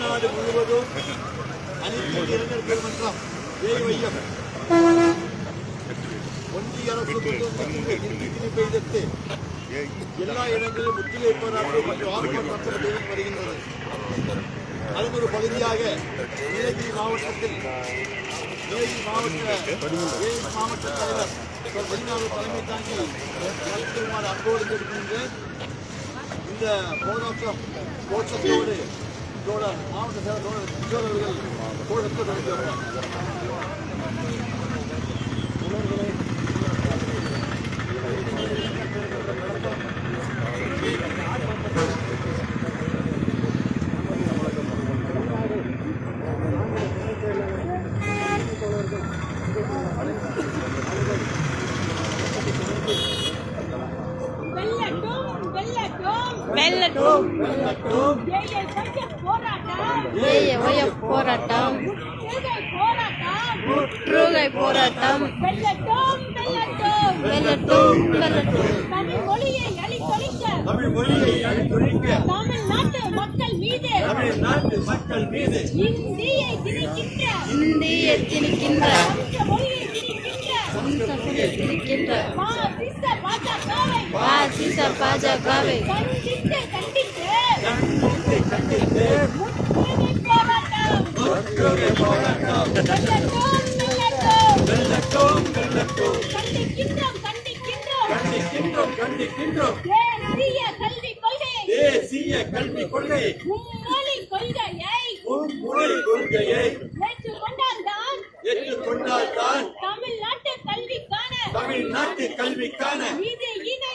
தமிழ்நாடு முழுவதும் அனைத்து இளைஞர் பெருமன்றம் ஏஐஎம் ஒன்றிய அரசு திணிப்பை எதிர்த்து எல்லா இடங்களிலும் முற்றுகை போராட்டம் மற்றும் ஆர்ப்பாட்டம் நடத்தி வருகின்றது. அதன் ஒரு பகுதியாக நீலகிரி மாவட்டத்தில் நீலகிரி மாவட்ட தலைவர் பதினாறு தலைமை தாங்கி நடத்துமாறு அன்போடு கேட்கின்றேன். இந்த போராட்டம் கோஷத்தோடு மாவட்ட செயலர் கிஷோர் அவர்கள் கோஷத்தோடு நடத்தி வருவார். போராட்டம் முற்றுகை போராட்டம் வெல்லட்டும் தமிழ் மொழியை அழித்தொழிக்க தமிழ்நாட்டு மக்கள் மீது இந்தியை திணிக்கின்ற பாசிச பாஜகவை கண்டித்து போராட்டம் வெல்லட்டும் கண்டிக்கின்றோம் தேசிய கல்விக் கொள்கை மும்மொழி கொள்கையை ஏற்றுக்கொண்டால்தான் தமிழ்நாட்டு கல்விக்கான நிதியினை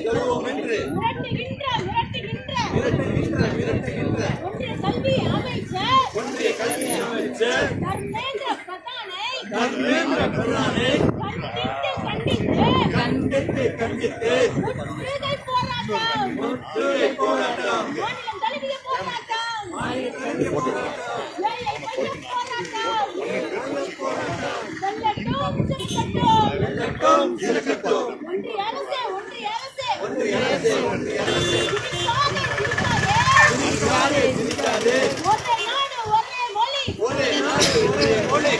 தருவோம் என்று மிரட்டுகின்ற ஒன்றிய கல்வி அமைச்சர் தர்மேந்திர பிரதானை கண்டித்து முற்றுகை போராட்டம் ஒன்றிய அரசே ஒரே நாடு ஒரே மொழி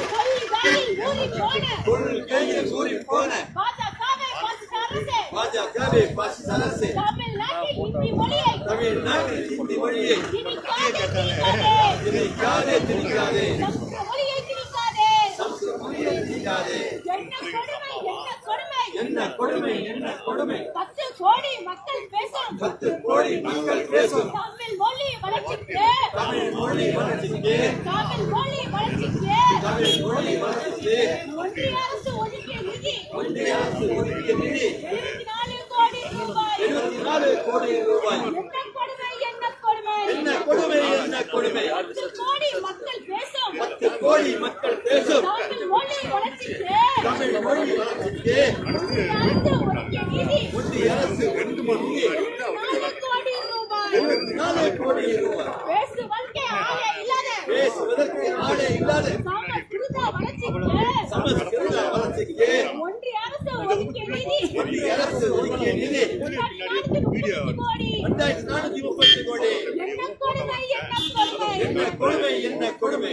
கொள்கையில் ஊறி போன பாஜகவே பாசிச அரசே தமிழ்நாட்டில் இந்தி மொழியை திணிக்காதே சமஸ்கிருத மொழியை திணிக்காதே. என்ன கொடுமை 10 கோடி மக்கள் பேசும் தமிழ் மொழி வளர்ச்சிக்கு ஒன்றிய அரசு ஒதுக்கிய நிதி 74 கோடி ரூபாய். என்ன கொடுமை 10 கோடி மக்கள் பேசும் தமிழ் மொழி வளர்ச்சிக்கு ஒன்றிய அரசு 74 கோடி ரூபாய். பேசுவதற்கு ஆளே இல்லாத சமஸ்கிருத வளர்ச்சிக்கு ஒன்றிய அரசு ஒதுக்கிய நிதி 2430 கோடி. என்ன கொடுமை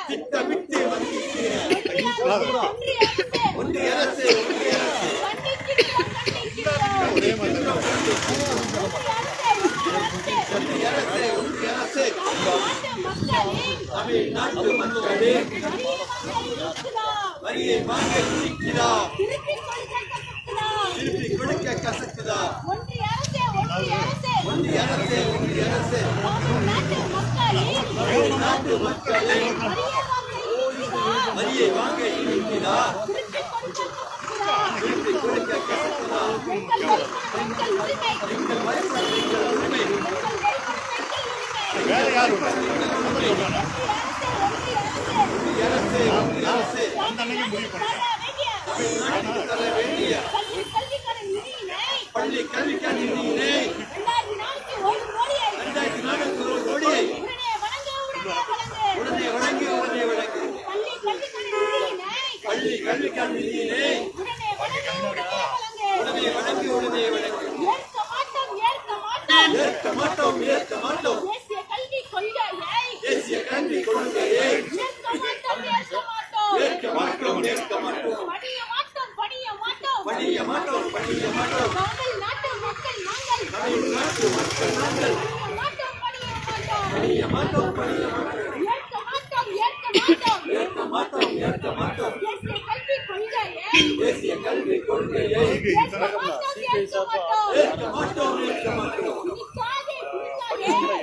திட்டமிட்டு வந்திருக்கிற ஒன்றிய அரசு தமிழ்நாட்டு மக்களின் வரியை வாங்க இருக்கிறார். திருப்பி கொடுக்க கசக்குதா? ஒன்றிய அரசே தமிழ்நாட்டு மக்களின் வரியை வாங்க இருக்கிறா? திருப்பி கொடுக்க கசக்குதா? வேற யாரும் பள்ளி கல்விக்கான நிதியினை 2004 கோடியை உடனே வழங்கு. பள்ளி கல்விக்கான நிதியினை உடனே வழங்கு. ஏற்க மாட்டோம் பணிய மாட்டோம் பணிய மாட்டோம் பணிய மாட்டோம் பணிய மாட்டோம் தமிழ்நாட்டு மக்கள் நாங்கள் தமிழ்நாட்டு மக்கள் நாங்கள் பணிய மாட்டோம் பணிய மாட்டோம் ஏற்க மாட்டோம் ஏற்க மாட்டோம் ஏற்க மாட்டோம் தேசிய கல்விக் கொள்கையை தேசிய கல்விக் கொள்கையை ஏற்க மாட்டோம் ஏற்க மாட்டோம்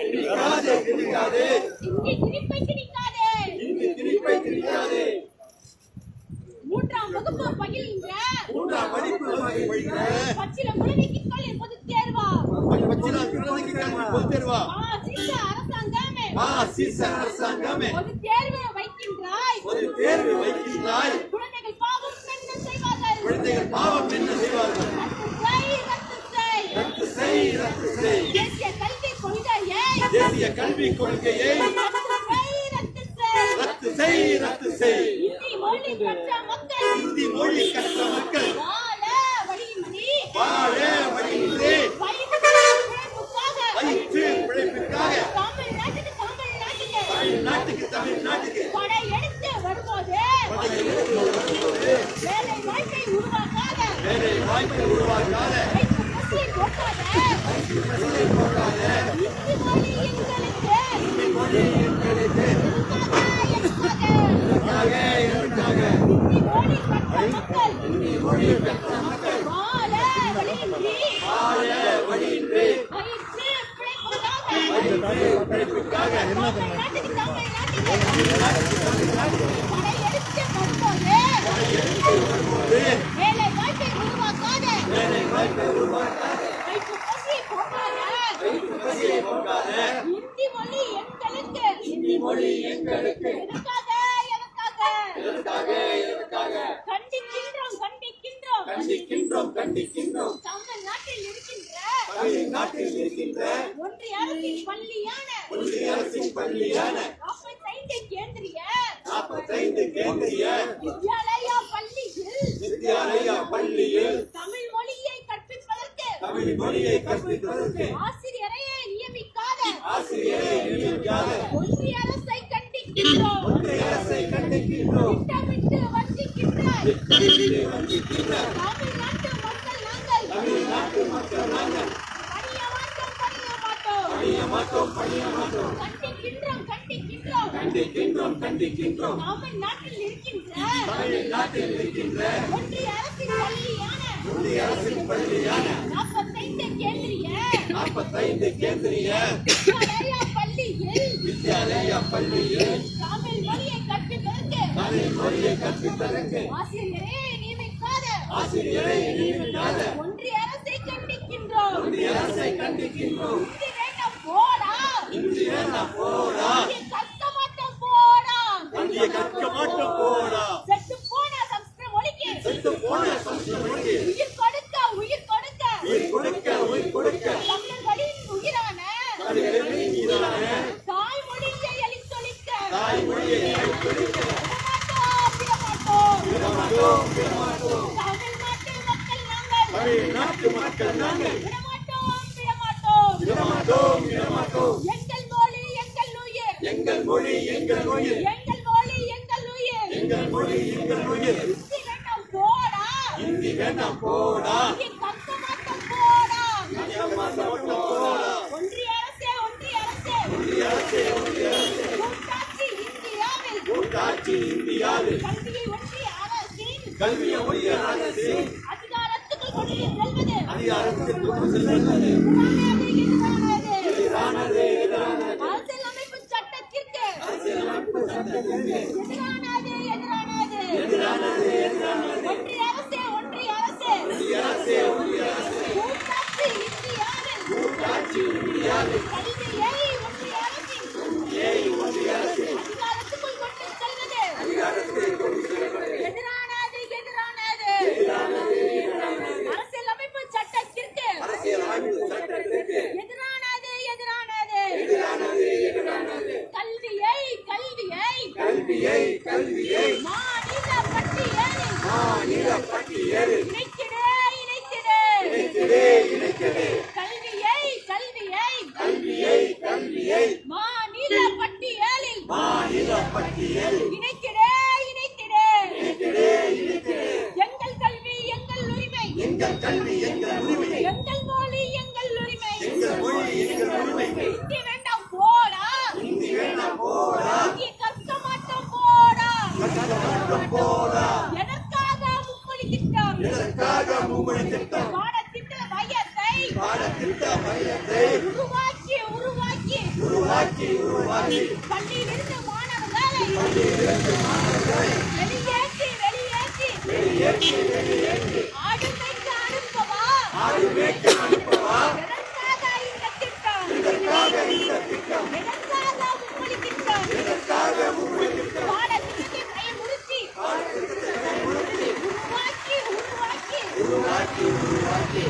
திணிக்காதே திணிக்காதே திணிப்பை திணிக்காதே இந்தி திணிப்பை திணிக்காதே மூன்றாம் வகுப்பு பயில்கின்ற மூன்றாம் படிப்பு படிக்கிற பச்சில குழந்தைக்கு பொது தேர்வா பச்சிலா குழந்தைக்கு பொது தேர்வா சீச அரசாங்கமே அரசாங்கமே ஒரு தேர்வு வைக்கின்றாய் ஒரு தேர்வு வைக்கின்றாய் குழந்தைகள் பாவம் என்ன செய்வார்கள் குழந்தைகள் பாவம் என்ன செய்வார்கள் ரத்து செய் ரத்து செய் தேசிய கல்விக் கொள்கையை தேசிய கல்விக் கொள்கையை ரத்து செய் ரத்து செய் இந்தி மொழி கற்ற மக்கள் இந்தி மொழி கற்ற மக்கள் வாழ வழியின்றி வாழ வழியின்றி வயிற்று பிழைப்புக்காக தமிழ்நாட்டுக்கு படையெடுத்து வரும்போது வேலை வாய்ப்பை உருவாக்காத வேலை வாய்ப்பை உருவாக்காத இந்தி மொழி எங்களுக்கு இந்தி மொழி கற்ற மக்கள் வாழ வழியின்றி வயிற்று பிழைப்புக்காக தமிழ்நாட்டுக்கு படையெடுத்து வரும்போது வேலை வாய்ப்பை உருவாக்காத வயிற்று பசியை போக்காத இந்தி மொழி எங்களுக்கு எதற்காக கண்டிக்கின்றோம் தமிழ்நாட்டில் இருக்கின்ற ஒன்றிய அரசின் பள்ளியான 45 கேந்திரிய வித்யாலயா பள்ளியில் தமிழ் மொழியை கற்பிப்பதற்கு ஆசிரியரையே நியமிக்காத ஒன்றிய அரசை கண்டிக்கின்றோம் திட்டமிட்டு வஞ்சிக்கின்றாய் தமிழ்நாட்டு மக்கள் நாங்கள் பணிய மாட்டோம் கண்டிக்கின்றோம் தமிழ்நாட்டில் இருக்கின்ற ஒன்றிய அரசின் பள்ளியான 45 கேந்திரிய வித்யாலயா பள்ளியில் தமிழ் மொழியை கற்பிப்பதற்கு ஆசிரியரை நியமிக்காத ஒன்றிய அரசை கண்டிக்கின்றோம் இந்தி வேண்டாம் போடா கற்க மாட்டோம் போடா செத்து போன சமஸ்கிருத மொழிக்கு உயிர் கொடுக்க தமிழர்களின் உயிரான தாய்மொழியை அழித்தொழிக்க விடமாட்டோம் தமிழ்நாட்டு மக்கள் நாங்கள் விடமாட்டோம் எங்கள் மொழி எங்கள் உயிர் இந்தி வேண்டாம் போடா ஒன்றிய அரசே கூட்டாட்சி இந்தியாவில் கல்வியை ஒன்றிய அரசின் அதிகாரத்துக்குள் கொண்டு செல்வது எதிரானது அரசியலமைப்பு சட்டத்திற்கு எதிரானது ஒன்றிய அரசே கூட்டாட்சி இந்தியாவில் கல்வியை ஒன்றிய அரசின் அதிகாரத்துக்குள் கொண்டு செல்வது எதிரானது அரசியலமைப்பு சட்டத்திற்கு எதிரானது கல்வியை மாநில பட்டியலில் இணைத்திடு கல்வியை மாநில பட்டியலில் இணைத்திடு எங்கள் கல்வி எங்கள் உரிமை, எங்கள் மொழி எங்கள் உரிமை, எங்கள் மொழி எங்கள் உரிமை. இந்தி வேண்டாம் போடா, இந்தி வேண்டாம் போடா, இந்தி கற்க மாட்டோம் போடா. கற்க மாட்டோம் போடா. எதற்காக மும்மொழி திட்டம்? எதற்காக மும்மொழி திட்டம்? பாடத்திட்ட மையத்தை பாடத்திட்ட மையத்தை உருவாக்கி உருவாக்கி உருவாக்கி உருவாக்கி பள்ளியிலிருந்து மாணவர்களை வெளியேற்றி வெளியேற்றி வெளியேற்றி வெளியேற்றி ஆடு மேய்க்க அனுப்பவா? ஆடு மேய்க்க அனுப்பவா? எதற்காக இந்த திட்டம்? எதற்காக இந்த திட்டம்? எதற்காக மும்மொழி திட்டம்? எதற்காக மும்மொழி திட்டம்? பாடத்திட்டத்தை பயமுறுத்தி உருவாக்கி உருவாக்கி உருவாக்கி உருவாக்கி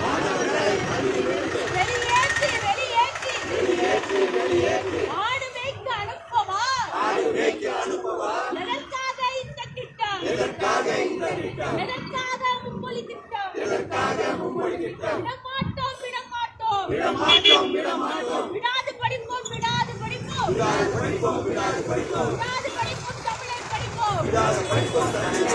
மாணவர்களை பள்ளியிலிருந்து வெளியேற்றி வெளியேற்றி வெளியேற்றி வெளியேற்றி ஆடு மேய்க்க அனுப்பவா? ஆடு மேய்க்க அனுப்பவா? எதற்காக இந்த திட்டம்? எதற்காக இந்த திட்டம்? எதற்காக மும்மொழி திட்டம்? எதற்காக மும்மொழி திட்டம்? விடமாட்டோம் விடமாட்டோம் விடமாட்டோம் விடமாட்டோம். விடாது படிப்போம் விடாது படிப்போம் விடாது படிப்போம் விடாது படிப்போம். விடாது படிப்போம் தமிழை படிப்போம். விடாது படிப்போம் தமிழ்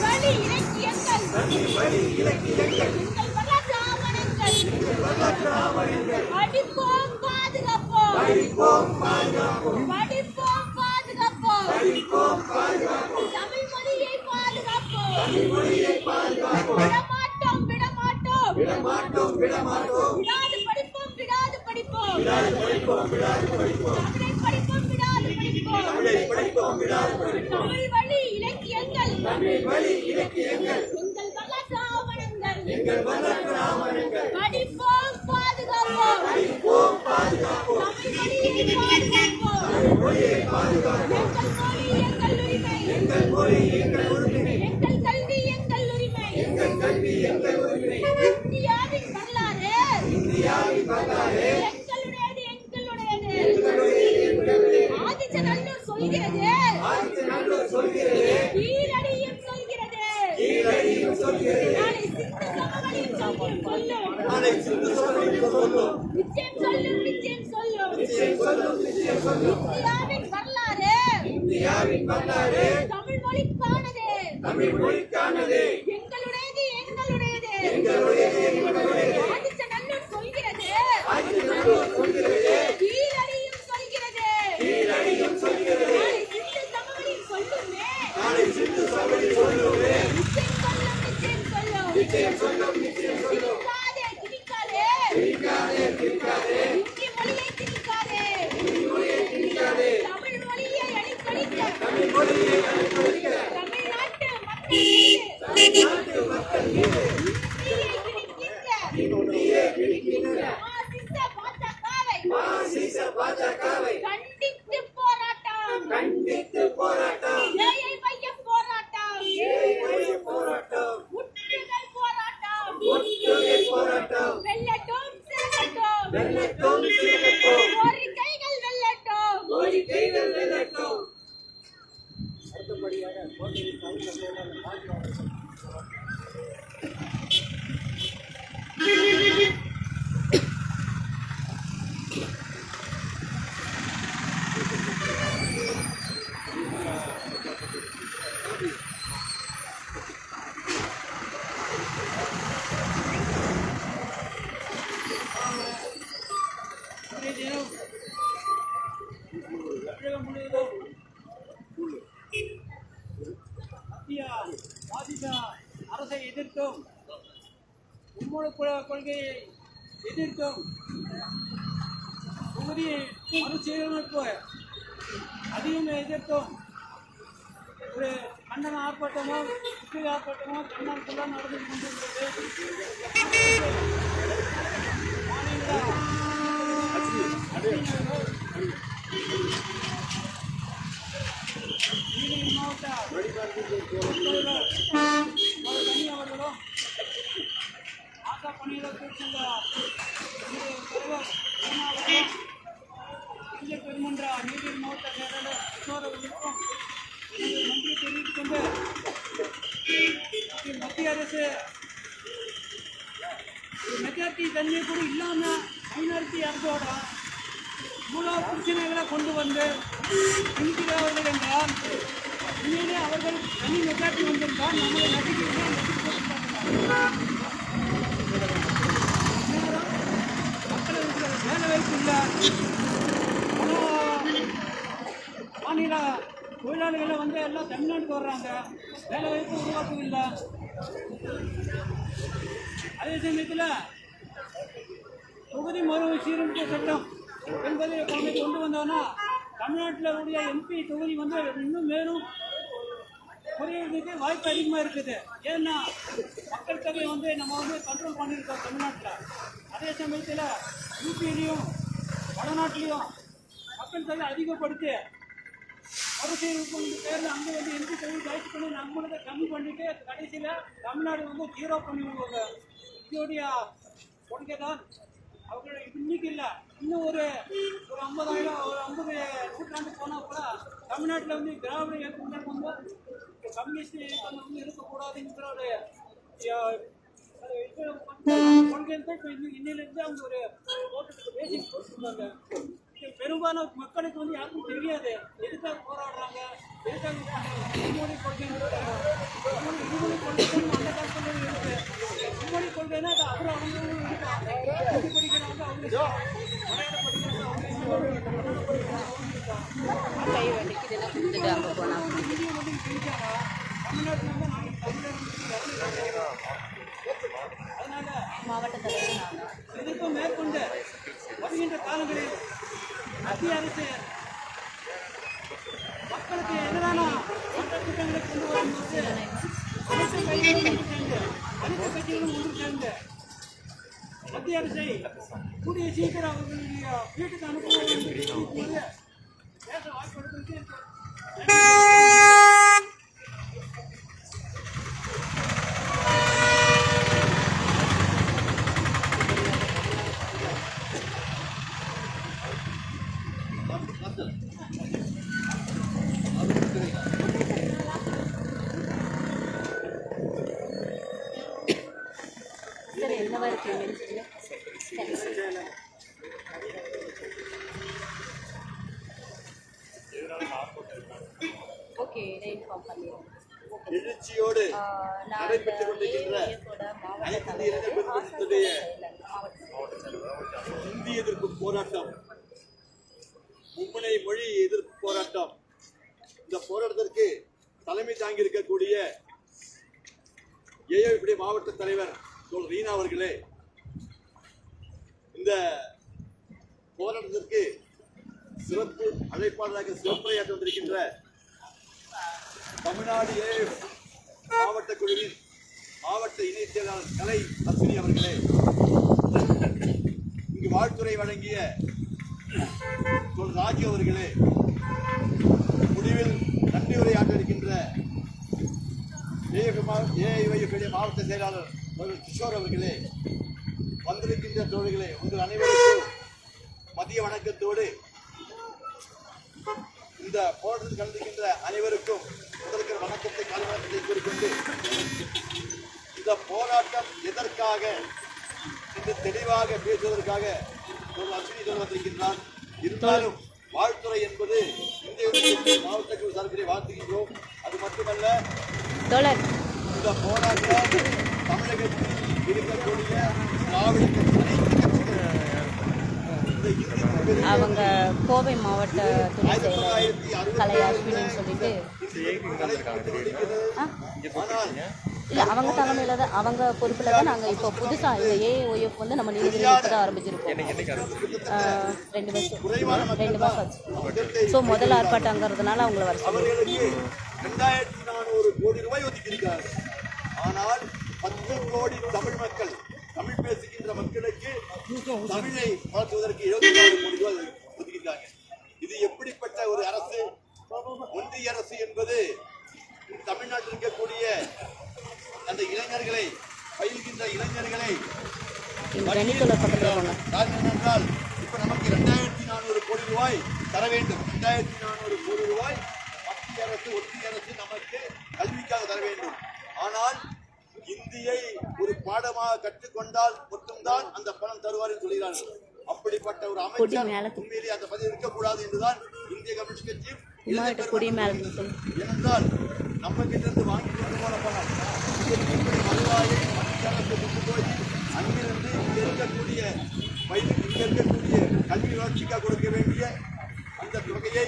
வழி இலக்கியங்கள் தமிழ் வழி இலக்கியங்கள் எங்கள் வரலாற்று ஆவணங்கள் வரலாற்று ஆவணங்கள் படிப்போம் பாதுகாப்போம் படிப்போம் பாதுகாப்போம் படிப்போம் பாதுகாப்போம் படிப்போம் பாதுகாப்போம் தமிழ் மொழியை பாதுகாப்போம் தமிழ் மொழியை பாதுகாப்போம். விடமாட்டோம் விடமாட்டோம் விடமாட்டோம் விடமாட்டோம். விடாது படிப்போம் விடாது படிப்போம் விடாது படிப்போம் விடாது படிப்போம். தமிழை படிப்போம் விடாது படிப்போம் தமிழை படிப்போம் விடாது படிப்போம். தமிழ் வழி இலக்கியங்கள் தமிழ் வழி இலக்கியங்கள் எங்கள் வரலாற்று ஆவணங்கள் எங்கள் வரலாற்று ஆவணங்கள் படிப்போம் பாதுகாப்போம் படிப்போம் பாதுகாப்போம். தமிழ் மொழியை பாதுகாப்போம் தமிழ் மொழியை பாதுகாப்போம். எங்கள் மொழி எங்கள் உரிமை எங்கள் மொழி எங்கள் உரிமை, எங்கள் கல்வி எங்கள் உரிமை எங்கள் கல்வி எங்கள் உரிமை. இந்தியாவின் வரலாறு இந்தியாவின் வரலாறு எங்களுடையது எங்களுடையது எங்களுடையது. ஆதிச்சநல்லூர் சொல்கிறது ஆதிச்சநல்லூர் சொல்கிறது, கீழடியும் சொல்கிறது கீழடியும் சொல்கிறது, நாளை சிந்து சமவெளியும் சொல்லும் நாளை சிந்து சமவெளியும் சொல்லும். நிச்சயம் சொல்லும் நிச்சயம் சொல்லும் நிச்சயம் சொல்லும் நிச்சயம் சொல்லும். இந்தியாவின் வரலாறு இந்தியாவின் வரலாறு தமிழ் மொழிக்கானது தமிழ் மொழிக்கானது, எங்களுடையது எங்களுடையது எங்களுடையது எங்களுடையது. ஆதிச்சநல்லூர் சொல்கிறது ஆதிச்சநல்லூர் சொல்கிறது, கீழடியும் சொல்கிறது கீழடியும் சொல்கிறது, நாளை சிந்து சமவெளியும் சொல்லுமே நாளை சிந்து சமவெளி சொல்லுமே. நிச்சயம் சொல்லும் நிச்சயம் சொல்லும் நிச்சயம் சொல்லும் நிச்சயம் சொல்லும். திணிக்காதே திணிக்காதே திணிக்காதே, இந்தி மொழியை திணிக்காதே இந்தி மொழியை திணிக்காதே, தமிழ் மொழியை அடிக்கடிக்க தமிழ் மொழியை அனுமதிக்க தமிழ்நாட்டு மக்கள் மீது நாட்டு மக்கள் மீது இந்தியை திணிக்கின்ற இந்தியே திணிக்கின்ற பாசிச பாஜகவை பாசிச பாஜகவை கண்டித்து போராட்டம் கண்டித்து போராட்டம், ஏஐ மைய போராட்டம் ஏழை போராட்டம், முற்றுகை போராட்டம் ஒற்றுகை போராட்டம். வெல்லட்டும் சிறக்கட்டும் வெல்லட்டும் சீரட்டும், கோரிக்கைகள் வெல்லட்டும் கோரிக்கைகள் வெல்லட்டும். தமிழகம் முழுவதும் மத்திய பாஜக அரசை எதிர்த்தும் மும்மொழி கொள்கையை எதிர்த்தும் தொகுதி மறுசீரமைப்பு அதையும் எதிர்த்தும் ஒரு கண்டன ஆர்ப்பாட்டமோ முற்றுகை ஆர்ப்பாட்டமோ கண்டனத்துடன் நடந்து கொண்டிருக்கிறது. நீலகிரி மாவட்ட தலைவர் கனி அவர்களும் ஆசா பணியாளர் தொழிற்சங்க தலைவர் சோனா அவர்களும் இந்திய பெருமன்ற நீலகிரி மாவட்ட செயலாளர் கிஷோர் அவர்களுக்கும் எனது நன்றி தெரிவித்துக் கொண்டு மத்திய அரசு மெஜாரிட்டி தன்மை கூட இல்லாமல் மைனாரிட்டி அரசோட இவ்வளோ பிரச்சனைகளை கொண்டு வந்து திணிக்கிறவர்கள் என்றால் உண்மையிலே அவர்கள் தனி மெஜாரிட்டி வந்திருந்தா நம்மளை நசுக்கிட்டு நசுக்கி போட்டுருக்காங்க. மக்கள் இருக்கிற வேலை வாய்ப்பு இல்லை. மாநில தொழிலாளிகளை வந்து எல்லாம் தமிழ்நாட்டுக்கு வர்றாங்க, வேலை வாய்ப்பு உருவாக்கம் இல்லை. அதே சமயத்தில் தொகுதி மறுசீரமைப்பு சட்டம் என்பதை கொண்டு வந்தோன்னா தமிழ்நாட்டில் உடைய எம்பி தொகுதி வந்து இன்னும் மேலும் குறையிறதுக்கு வாய்ப்பு அதிகமாக இருக்குது. ஏன்னா மக்கள் தொகை வந்து நம்ம வந்து கண்ட்ரோல் பண்ணியிருக்கோம் தமிழ்நாட்டில். அதே சமயத்தில் யூபியிலையும் வடநாட்டிலையும் மக்கள் தொகை அதிகப்படுத்தி மறுசீரமைப்பு பேரில் அங்கே வந்து எம்பி தொகுதி ஜாய்ச்சி பண்ணி நம்மளதை கம்மி பண்ணிட்டு கடைசியில் தமிழ்நாடு வந்து 0 பண்ணிவிடுவாங்க. இதோடைய கொள்கை தான் அவங்க இன்னைக்கு இல்லை, இன்னும் ஒரு 50,000 ஒரு 50 நூற்றாண்டு போனால் கூட தமிழ்நாட்டில் வந்து திராவிட இயக்கங்கள் வந்து கம்யூனிஸ்ட் இயக்கம் வந்து இருக்கக்கூடாதுங்கிற ஒரு கொள்கைன்னு இப்போ இன்னிலிருந்து அவங்க ஒரு போட்டுக்கு பேசிக் போட்டுருந்தாங்க. பெரும்பாலான மக்களுக்கு வந்து யாருக்கும் தெரியாது எதுக்காக போராடுறாங்க, எதுக்காக இருமொழி கொள்கை இருமொழி கொள்கை அந்த காலத்தில் இருக்கு. இருமொழி கொள்கைன்னா அது அப்புறம் அவங்களும் இருக்காங்க, படிக்கிறாங்க அவங்க மலையாளம் படிக்கிறாங்க தமிழ்நாட்டில் வந்து நாங்கள் தமிழர் அதனால மாவட்ட தலைவர் எதிர்ப்பு மேற்கொண்டு வருகின்ற காலங்களில் மத்திய அரசு மக்களுக்கு எதிரான சட்டத்திட்டங்களை கொண்டு வரும்போது அனைத்து கட்சிகளும் ஒன்று சேர்ந்து மத்திய அரசை கூடிய சீக்கிரம் அவர்களுடைய வீட்டுக்கு அனுப்புவது பேச வாய்ப்பு எடுத்து என்னவா இருக்கு ஓகே இன்ஃபார்ம் பண்ணிடுறோம். எழுச்சியோடு நடைபெற்றுக் கொண்டிருக்கின்ற அனைத்து இளைஞர்களுடைய இந்தி எதிர்ப்பு போராட்டம், மும்முனை மொழி எதிர்ப்பு போராட்டம். இந்த போராட்டத்திற்கு தலைமை தாங்கி இருக்கக்கூடிய ஏஐபிடி மாவட்ட தலைவர் தோழர் ரீனா அவர்களே, இந்த போராட்டத்திற்கு சிறப்பு அழைப்பாளராக சிறப்புரையாற்ற வந்திருக்கின்ற தமிழ்நாடு ஏஐஎஃப் மாவட்ட குழுவின் மாவட்ட இணைச் செயலாளர் கலை அஸ்வினி அவர்களே, இங்கு வாழ்த்துறை வழங்கிய தோழர் ராஜு அவர்களே, முடிவில் நன்றி உரையாற்ற இருக்கின்ற ஏஐஒய்எஃப் மாவட்ட செயலாளர் தோழர் கிஷோர் அவர்களே, வந்திருக்கின்ற தோழர்களே, உங்கள் அனைவருக்கும் மதிய வணக்கத்தோடு இந்த போராட்டத்தில் கலந்துகின்ற அனைவருக்கும் முதலுக்கு வணக்கத்தை காலை வணக்கத்தை கூறிக்கொண்டு, இந்த போராட்டம் எதற்காக என்று தெளிவாக பேசுவதற்காக ஒரு அஸ்வினி தோழர் வந்திருக்கின்றார். இருந்தாலும் வாழ்த்துறை என்பது இந்திய மாவட்ட குழு சார்பிலே வாழ்த்துகின்றோம். அது மட்டுமல்ல, இந்த போராட்டம் தமிழகத்தில் இருக்கக்கூடிய திராவிட அவங்க கோவை மாவட்ட துணை செயலர் கலை அஸ்வினின்னு சொல்லிட்டு இல்லை, அவங்க தலைமையில் தான், அவங்க பொறுப்பில் தான் நாங்கள் இப்போ புதுசாக இந்த ஏஐஒய்எஃப் வந்து நம்ம நீலகிரியில் இப்போ தான் ஆரம்பிச்சிருக்கோம். 2 மாதம் ஆச்சு. ஸோ முதல் ஆர்ப்பாட்டங்கிறதுனால அவங்கள வர அவர்களுக்கு 2400 கோடி ரூபாய் ஒதுக்கியிருக்கிறார்கள். ஆனால் 10 கோடி தமிழ் மக்கள், தமிழ் பேசுகின்ற மக்களுக்கு தமிழை வளர்த்துவதற்கு 24 கோடி ரூபாய் ஒதுக்கியிருக்காங்க. இது எப்படிப்பட்ட ஒரு அரசு? ஒன்றிய அரசு என்பது தமிழ்நாட்டில் இருக்கக்கூடிய அந்த இளைஞர்களை, பயில்கின்ற இளைஞர்களை காரணம் என்றால் இப்ப நமக்கு 2400 கோடி ரூபாய் தர வேண்டும். 2400 கோடி ரூபாய் மத்திய அரசு, ஒன்றிய அரசு நமக்கு கல்விக்காக தர வேண்டும். ஆனால் இந்தியை ஒரு பாடமாக கற்றுக்கொண்டால் மட்டும்தான் அந்த பணம் தருவார் என்று சொல்கிறார்கள். அப்படிப்பட்ட ஒரு அமைச்சர் உண்மையிலே அந்த பதவி இருக்கக்கூடாது என்றுதான் இந்திய கம்யூனிஸ்ட் கட்சி. ஏனென்றால் நம்ம கிட்ட இருந்து வாங்கி கொண்டு போன பணம் இப்படி வருவாயை மத்திய அரசு கொண்டு போய் அங்கிருந்து இங்க இருக்கக்கூடிய கல்வி வளர்ச்சிக்காக கொடுக்க வேண்டிய அந்த தொகையை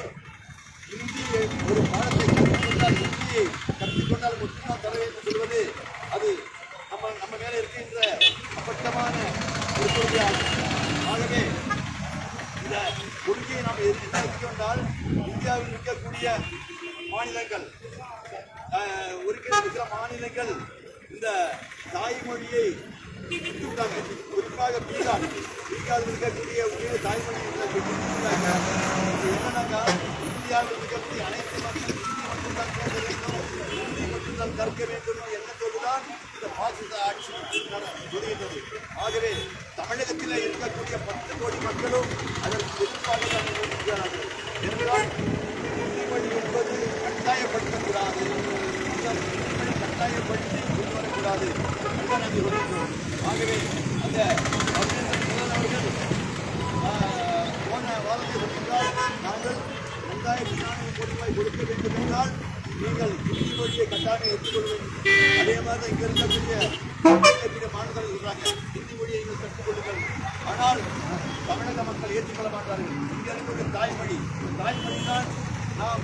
இந்தியை ஒரு பாடத்தை கற்றுக்கொண்டால் இந்தியை கற்றுக்கொண்டால் மட்டும்தான் தர வேண்டும் சொல்வது அது நம்ம மேல இருக்கின்ற அப்பட்டமான ஒரு கொள்கையாகும். ஆகவே இந்த கொள்கையை நாம் எடுத்துக்கொண்டால் இந்தியாவில் இருக்கக்கூடிய மாநிலங்கள் இருக்கிற மாநிலங்கள் இந்த தாய்மொழியை விட்டுவிட்டாங்க. குறிப்பாக பீகாரில் இருக்கக்கூடிய தாய்மொழி என்னன்னாக்கா இந்தியாவில் இருக்கக்கூடிய அனைத்து மக்கள் ஹிந்தி மட்டும்தான் பேச வேண்டும், ஹிந்தி மட்டும்தான் கற்க வேண்டும் எண்ணத்தோடுதான் இந்த பாசிச ஆட்சி வருகின்றது. ஆகவே தமிழகத்தில் இருக்கக்கூடிய 10 கோடி மக்களும் அதற்கு எதிர்ப்பாக இருக்கிறார்கள். என்றால் ஹிந்தி மொழி என்பது கட்டாயப்படுத்தக்கூடாது, கட்டாயப்படுத்தி கொண்டு வரக்கூடாது இதுதான் நாங்கள் சொல்லுகிறோம். ஆகவே அந்த அவர்கள் போன வாரத்தில் சொல்லியிருந்தால் நாங்கள் 2400 கோடி ரூபாய் கொடுக்க வேண்டும் என்றால் நீங்கள் ஹிந்தி மொழியை கட்டாயம் எடுத்துக்கொள்ள வேண்டும். அதே மாதிரி தான் இங்கே இருக்கக்கூடிய மாணவர்கள் சொல்றாங்க ஹிந்தி மொழியை நீங்கள் கற்றுக்கொள்ளுங்கள். ஆனால் தமிழக மக்கள் ஏற்றுக்கொள்ள மாட்டார்கள். இங்கே இருக்கக்கூடிய தாய்மொழி தான் நாம்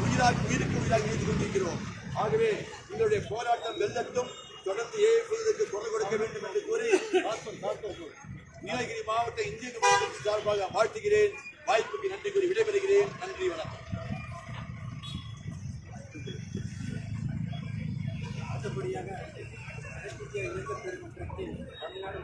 உயிருக்கு உயிராக ஏற்றுக் கொண்டிருக்கிறோம். ஆகவே எங்களுடைய போராட்டம் வெல்லட்டும், தொடர்ந்து ஏற்பதற்கு குரல் கொடுக்க வேண்டும் என்று கூறி நீலகிரி மாவட்ட இந்திய கம்யூனிஸ்ட் சார்பாக வாழ்த்துகிறேன். வாய்ப்புக்கு நன்றி கூறி விடைபெறுகிறேன். நன்றி, வணக்கம். அடுத்தபடியாக இளைஞர் பெருமன்றத்தில் தமிழ்நாடு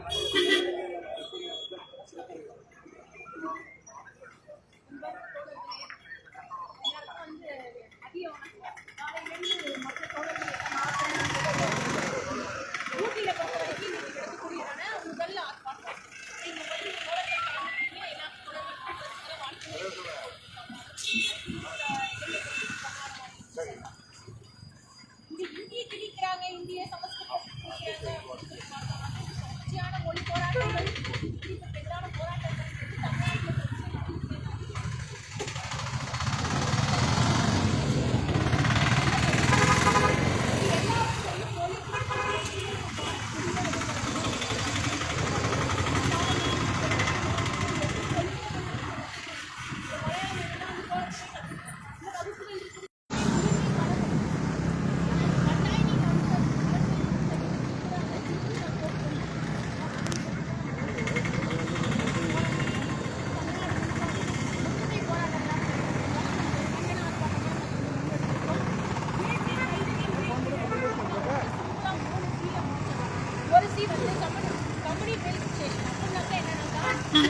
இந்திய மொழி போராட்டங்கள் எதிரான போராட்டங்கள்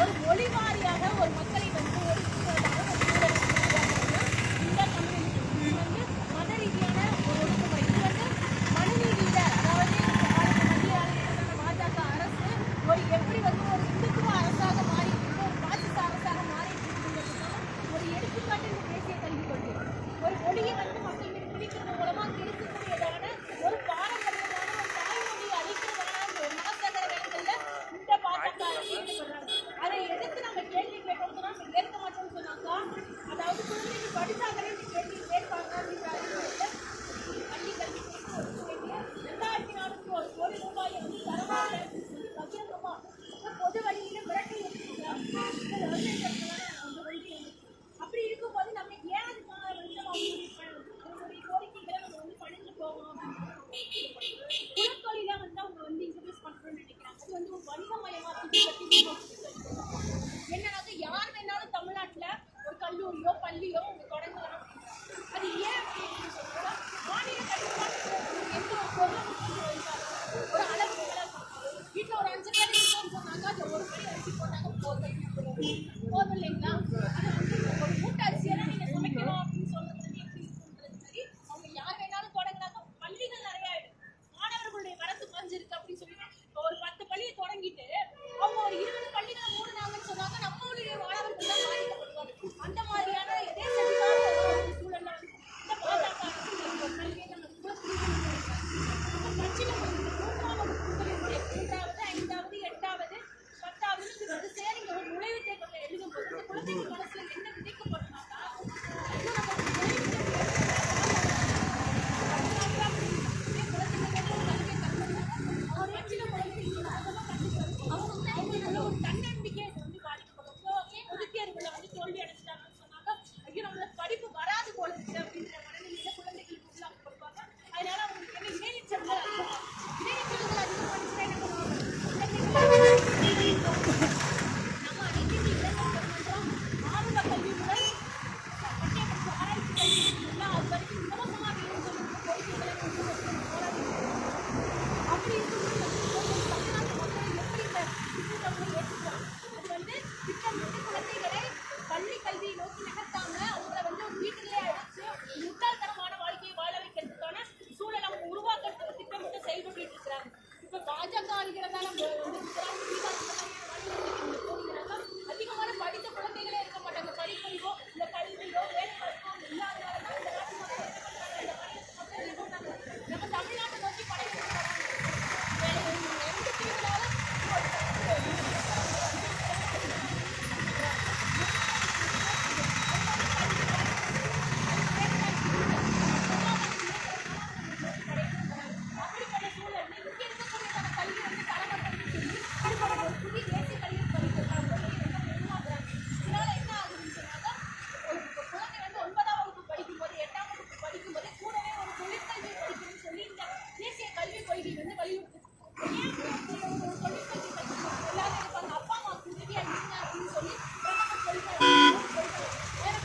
ஒரு மொழி வாரியாக ஒரு மக்களை வந்து ஒரு இந்த கம்யூனிட்டி வந்து மத ரீதியான ஒரு ஒடுக்குமுறை இது வந்து மனுநீதியில அதாவது மத்திய அரசான பாஜக அரசு ஒரு எப்படி வந்து ஒரு இந்துத்துவ அரசாக மாறி ஒரு பாசிச அரசாக மாறி ஒரு எடுத்துக்காட்டு இந்த தேசிய கல்விக் கொள்கை ஒரு மொழியை வந்து மக்கள் மீது திணிக்கிறது மூலமா திணிக்கக்கூடியதான ஒரு பாரம்பரியமான ஒரு தாய்மொழியை அளிக்கிறதான ஒரு மனசங்கர வேலைகள்ல இந்த பாஜக அரசு ஈடுபடுறாங்க. அதை எதிர்த்து நாங்கள் கேள்வி கேட்டோம் சொன்னா ஏற்க மாட்டோம்னு சொன்னாங்க. அதாவது குழந்தைகள் படித்தாங்களே கேள்வி கேட்பாங்க அப்படின்ற பள்ளி கல்வி 2400 கோடி ரூபாயை வந்து தரமாக லட்சமா பொது வழியில மிரட்டி அப்படி இருக்கும்போது நம்ம ஏன் அதுக்கான வந்து கோரிக்கைகளை நம்ம வந்து பணிஞ்சு போகணும் குலத்தொழில வந்து அவங்க வந்து இன்ட்ரடியூஸ் பண்ணணும்னு நினைக்கிறாங்க. அது வந்து ஒரு வணிகமயமாக்கி என்னன்னாக்க யார் வேணாலும் தமிழ்நாட்டுல ஒரு கல்லூரியோ பள்ளியோ அவங்க தொடங்கலாம். அது ஏன் அப்படின்னு சொன்னா மாநில கட்டுப்பாட்டு எந்த ஒரு பொருளும் ஒரு அளவு வீட்டில் ஒரு 5 பேர் இருக்கோம்னு சொன்னாங்க. அது ஒரு படி அரிசி போட்டாங்க போதும் இல்லைங்களா? அது வந்து ஒரு மூட்டை அரிசியெல்லாம் நீங்க சமைக்கணும் அப்படின்னு சொல்றது வந்து எப்படி இருக்குன்றது சரி. அவங்க யார் வேணாலும் தொடங்கினாங்க. பள்ளிகள் நிறைய மாணவர்களுடைய வரத்து குறைஞ்சிருக்கு அப்படின்னு சொல்லிட்டு ஒரு 10 பள்ளியை தொடங்கிட்டு அவங்க ஒரு 20 பள்ளிகளை மூடினாங்கன்னு சொன்னாங்க. நம்மளுடைய மாணவர்கள் தான் பாதிக்கப்படுவாங்க. அந்த மாதிரியான எதேச்சதிகார ஒரு சூழல்ல வந்து இந்த பாஜக அரசு கல்வியை நம்ம கட்சியில 3வது, 5வது, 8வது, 10வது வரிசையா நீங்க ஒரு நுழைவுத் தேர்வு இருக்கிறதால அதிகமான படித்த குழந்தைகளே இருக்க மாட்டாங்க. படிப்பறிவோ இல்ல கல்வியோ வேலை வாய்ப்போ இல்லாதனால தான் இந்த நாட்டு மக்கள் என்ன பண்றாங்க, இந்த பணியை நம்ம தமிழ்நாட்டை நோக்கி படையெடுத்து வராங்க. எந்த தீவிராலும் அப்படிப்பட்ட சூழல்ல இங்க இருக்கக்கூடியதான கல்வி வந்து தரமட்டம்னு சொல்லி இப்படிப்பட்ட ஒரு புதிய தேசிய கல்வி படிக்கிறதுக்கான கொள்கையை வந்து உருவாக்குறாங்க. இதனால என்ன ஆகுதுன்னு சொன்னாக்கா, ஒரு குழந்தை வந்து 9ஆம் வகுப்பு படிக்கும்போது 8ஆம் வகுப்பு படிக்கும்போது கூடவே ஒரு தொழிற்கல்வி படிக்கணும்னு சொல்லி இந்த தேசிய கல்வி கொள்கை வந்து வலியுறுத்துது. ஏன் ஒரு தொழிற்கல்வி படிக்கணும், எல்லாரும் இருப்பாங்க, அப்பா அம்மா உதவியா இருங்க அப்படின்னு சொல்லி பிரதமர் சொல்றாரு. எனக்கு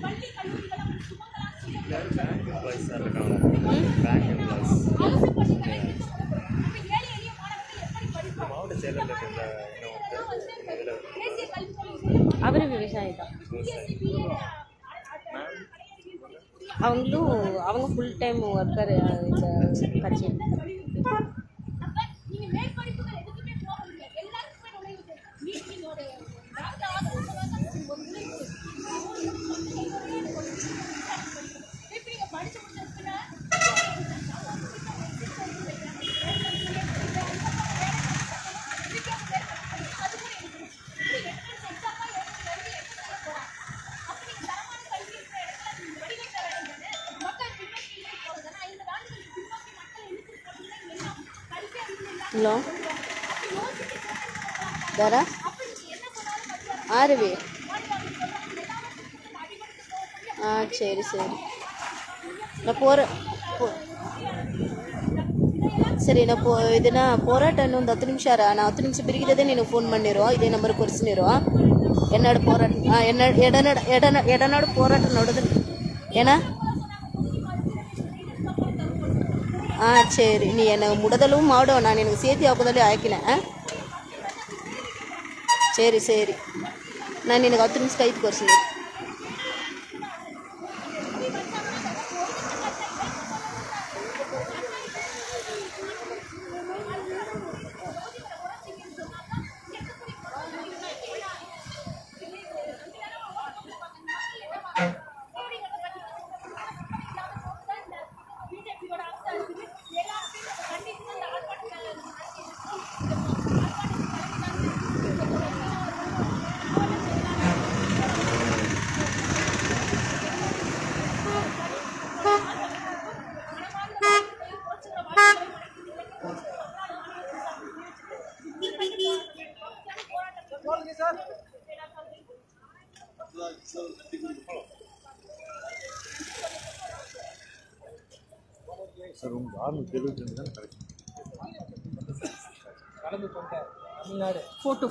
பள்ளி கல்லூரிகளை சுமங்கலாம் அரசு பள்ளிகளை அப்ப ஏழை எளிய மாணவர்கள் எப்படி படிப்பாங்க? இதெல்லாம் வந்து தேசிய கல்விக் கொள்கையில அவர் விவசாயி தான். பிஎஸ்சி பிஏ அவங்களும் அவங்க ஃபுல் டைம் ஒர்க்கர் இந்த கட்சியில். அப்ப நீங்க மேற்படிப்புகள் எதுக்குமே போக முடியாது. எல்லாருக்குமே நுழைவு தேவை. நீங்க ஒரு டாக்டர் ஆகணும்னு ஒரு நுழைவு இப்ப நீங்க படிச்சு முடிச்சதுக்குள்ள ஹலோ தாரா ஆறுவே ஆ சரி சரி நான் போகிறேன் ಸರಿ ನಾ ಇದನ್ನ పోరాటం ಒಂದು 10 ನಿಮಿಷ ನಾ 10 ನಿಮಿಷ ಬಿರಿಗಿದದೆ ನೀನು ಫೋನ್ ಮಾಡಿರೋ ಇದೇ ನಂಬರ್ ಕೊರಿಸಿರೋ ಎನ್ನಾಡು పోరాಟ ಎಡನಾಡು పోరాಟ ನೋಡಿದ್ರೆ ಏನ சரி நீ என்னை முடதலும் மாடும் நான் எனக்கு சேர்த்தி ஆப்பதலே ஆக்கினேன் சரி சரி நான் எனக்கு 10 ನಿಮಿಷ ಕೈದು ಕೊರಿಸಿದೆ சார் உங்கள் 672 தான் கிடைக்கும். கலந்து கொண்ட தமிழ்நாடு ஃபோட்டோ